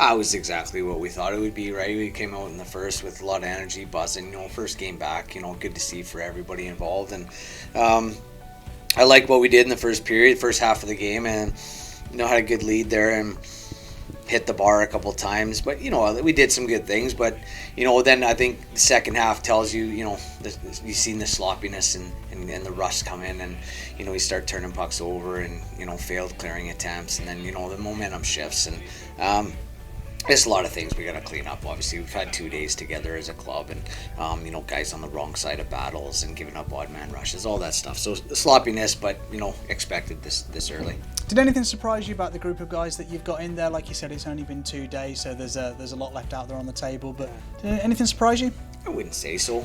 That was exactly what we thought it would be, right? We came out in the first with a lot of energy, buzzing, first game back, good to see for everybody involved. And I like what we did in the first period, first half of the game, and, had a good lead there and hit the bar a couple times. But, we did some good things. But, then I think the second half tells you, you've seen the sloppiness and the rust come in, and, we start turning pucks over and, failed clearing attempts. And then, the momentum shifts. And, there's a lot of things we got to clean up. Obviously, we've had 2 days together as a club, and guys on the wrong side of battles and giving up odd man rushes, all that stuff. So sloppiness, but expected this early. Did anything surprise you about the group of guys that you've got in there? Like you said, it's only been 2 days, so there's a lot left out there on the table. But did anything surprise you? I wouldn't say so.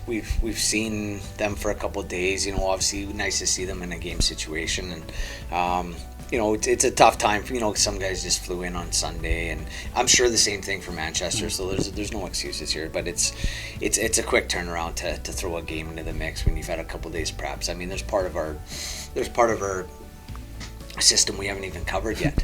We've seen them for a couple of days. Obviously nice to see them in a game situation, and it's a tough time. Some guys just flew in on Sunday, and I'm sure the same thing for Manchester. So there's no excuses here. But it's a quick turnaround to throw a game into the mix when you've had a couple of days preps. I mean, there's part of our system we haven't even covered yet.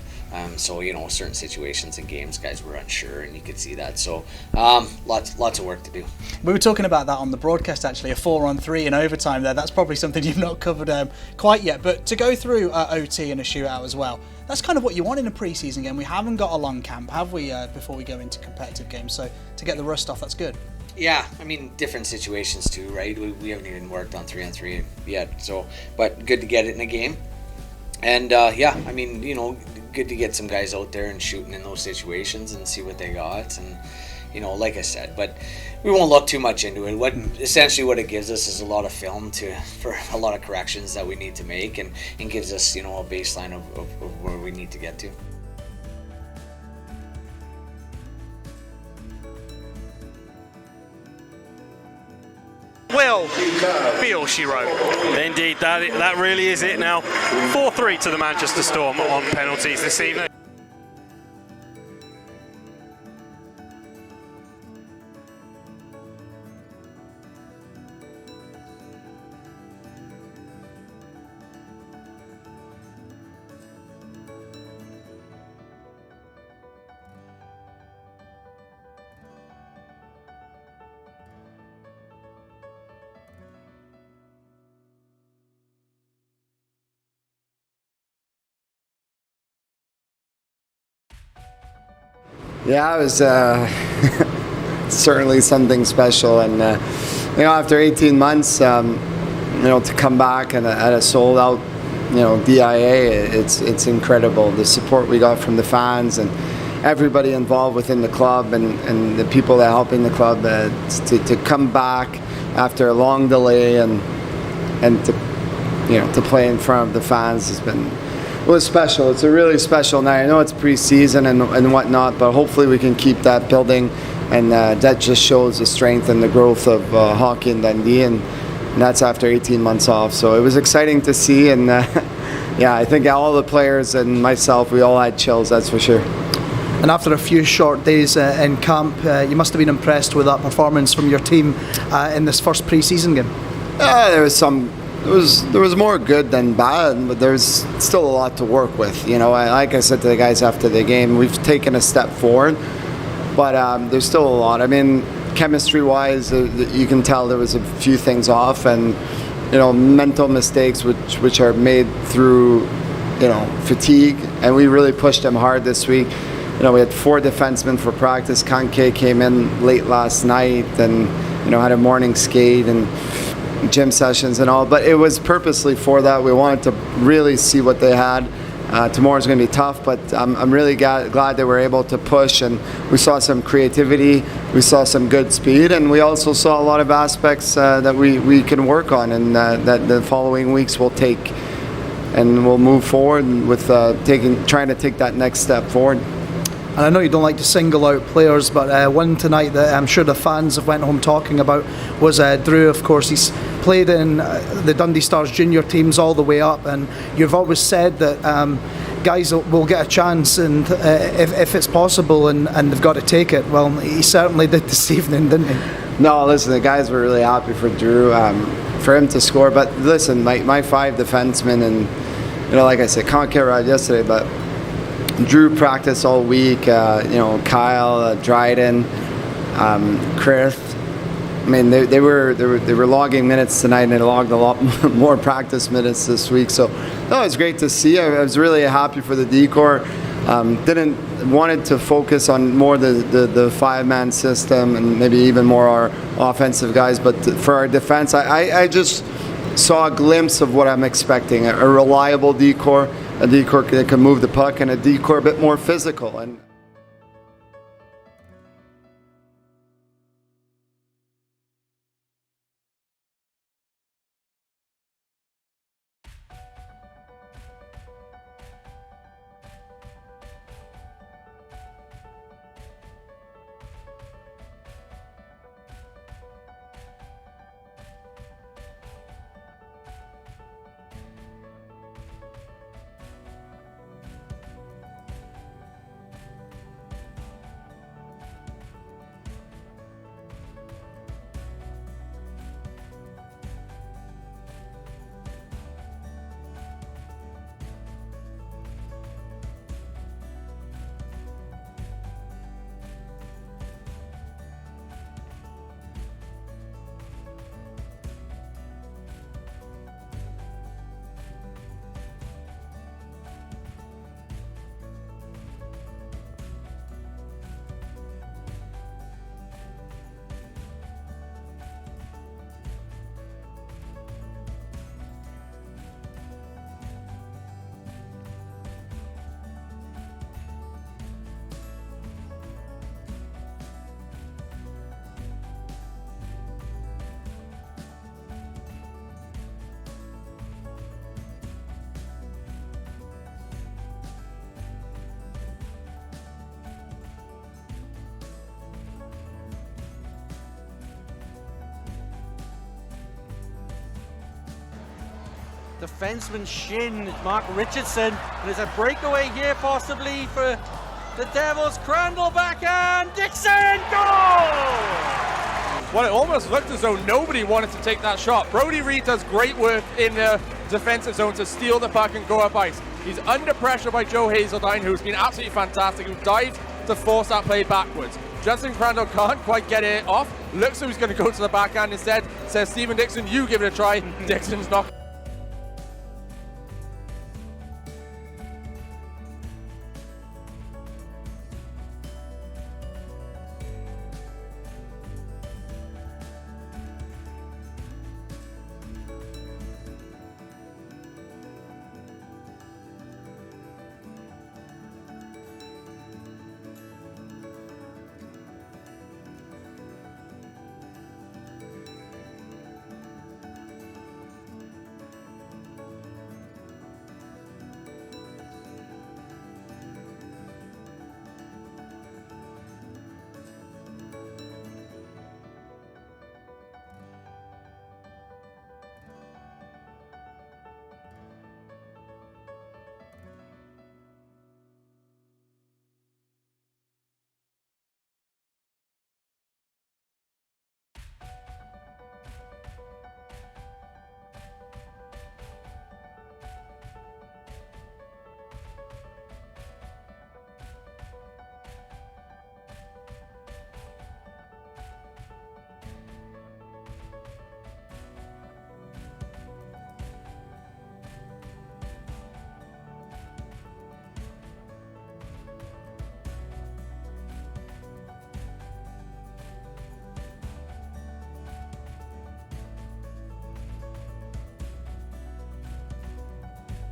So certain situations in games, guys were unsure, and you could see that. So lots of work to do. We were talking about that on the broadcast, actually, a 4-on-3 in overtime there. That's probably something you've not covered quite yet. But to go through OT and a shootout as well, that's kind of what you want in a pre-season game. We haven't got a long camp, have we, before we go into competitive games? So to get the rust off, that's good. Yeah, I mean, different situations too, right? We haven't even worked on 3-on-3 yet. So, but good to get it in a game. And good to get some guys out there and shooting in those situations and see what they got. And like I said, but we won't look too much into it. What it gives us is a lot of film for a lot of corrections that we need to make, and gives us a baseline of where we need to get to. Well, Beale, she wrote. Indeed, that really is it now. 4-3 to the Manchester Storm on penalties this evening. Yeah, it was certainly something special, and after 18 months, to come back at a sold-out, DIA, it's incredible. The support we got from the fans and everybody involved within the club, and the people that are helping the club to come back after a long delay and to play in front of the fans was special. It's a really special night. I know it's pre-season and whatnot, but hopefully we can keep that building, and that just shows the strength and the growth of hockey in Dundee, and that's after 18 months off. So it was exciting to see, and I think all the players and myself, we all had chills, that's for sure. And after a few short days in camp, you must have been impressed with that performance from your team in this first pre-season game. There was more good than bad, but there's still a lot to work with. Like I said to the guys after the game, we've taken a step forward, but there's still a lot. I mean, chemistry-wise, you can tell there was a few things off, and mental mistakes which are made through fatigue, and we really pushed them hard this week. We had 4 defensemen for practice. Sanche came in late last night and had a morning skate and gym sessions and all, but it was purposely for that. We wanted to really see what they had. Tomorrow's going to be tough, but I'm really glad they were able to push, and we saw some creativity, we saw some good speed, and we also saw a lot of aspects that we can work on, and that the following weeks we'll take, and we'll move forward with trying to take that next step forward. And I know you don't like to single out players, but one tonight that I'm sure the fans have went home talking about was Drew. Of course, he's played in the Dundee Stars junior teams all the way up, and you've always said that guys will get a chance, and if it's possible, and they've got to take it. Well, he certainly did this evening, didn't he? No, listen, the guys were really happy for Drew, for him to score. But listen, my 5 defensemen, and like I said, Sanche arrived yesterday, but Drew practiced all week. Kyle, Dryden, Chris. I mean, they were logging minutes tonight, and they logged a lot more practice minutes this week. So that was great to see. I was really happy for the D-Corps. Wanted to focus on more the five-man system and maybe even more our offensive guys. But for our defense, I just saw a glimpse of what I'm expecting: a reliable D-Corps, a D-Corps that can move the puck, and a D-Corps a bit more physical. And defenseman shin, Mark Richardson, and there's a breakaway here possibly for the Devils. Crandall backhand, Dixon, goal! Well, it almost looked as though nobody wanted to take that shot. Brodie Reid does great work in the defensive zone to steal the puck and go up ice. He's under pressure by Joe Hazeldine, who's been absolutely fantastic, who dived to force that play backwards. Justin Crandall can't quite get it off. Looks like he's going to go to the backhand instead. Says Stephen Dixon, you give it a try. Dixon's not.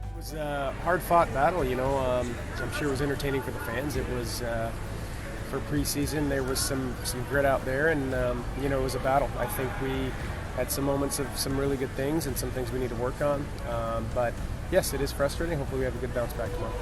It was a hard-fought battle, I'm sure it was entertaining for the fans. It was, for preseason, there was some grit out there, and, it was a battle. I think we had some moments of some really good things and some things we need to work on. But, yes, it is frustrating. Hopefully we have a good bounce back tomorrow.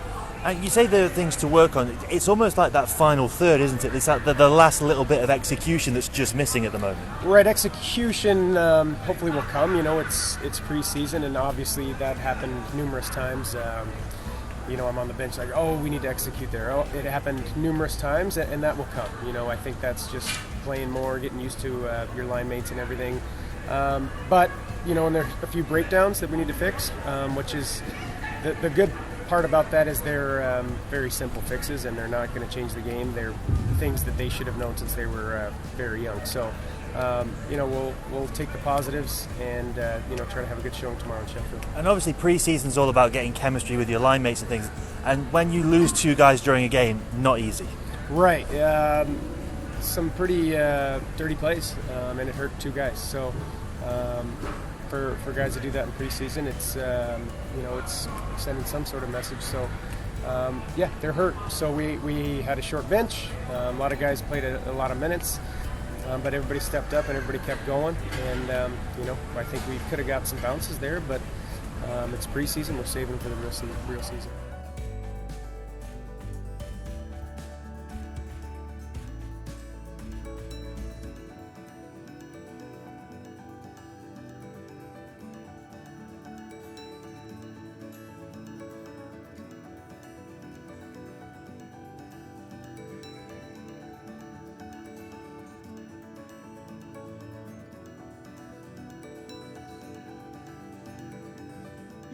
You say there are things to work on. It's almost like that final third, isn't it? It's like the last little bit of execution that's just missing at the moment. Right, execution hopefully will come. It's preseason, and obviously that happened numerous times. I'm on the bench like, we need to execute there. It happened numerous times, and that will come. I think that's just playing more, getting used to your line mates and everything. But, and there's a few breakdowns that we need to fix, which is the good part about that is they're very simple fixes, and they're not going to change the game. They're things that they should have known since they were very young. So, we'll take the positives and try to have a good showing tomorrow in Sheffield. And obviously pre-season's all about getting chemistry with your line mates and things. And when you lose 2 guys during a game, not easy. Right. Some pretty dirty plays, and it hurt 2 guys. So for guys to do that in preseason, it's it's sending some sort of message. So they're hurt. So we had a short bench. A lot of guys played a lot of minutes, but everybody stepped up and everybody kept going. And I think we could have got some bounces there, but it's preseason. We're saving for the real season.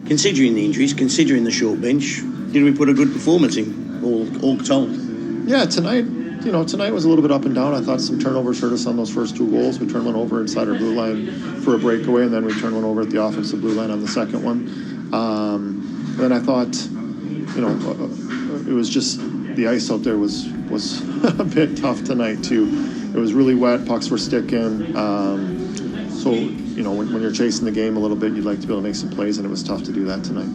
Considering the injuries, considering the short bench, did we put a good performance in, all told? Yeah, tonight was a little bit up and down. I thought some turnovers hurt us on those first 2 goals. We turned one over inside our blue line for a breakaway, and then we turned one over at the offensive blue line on the second one. Then I thought, it was just the ice out there was a bit tough tonight too. It was really wet. Pucks were sticking. So when you're chasing the game a little bit, you'd like to be able to make some plays, and it was tough to do that tonight.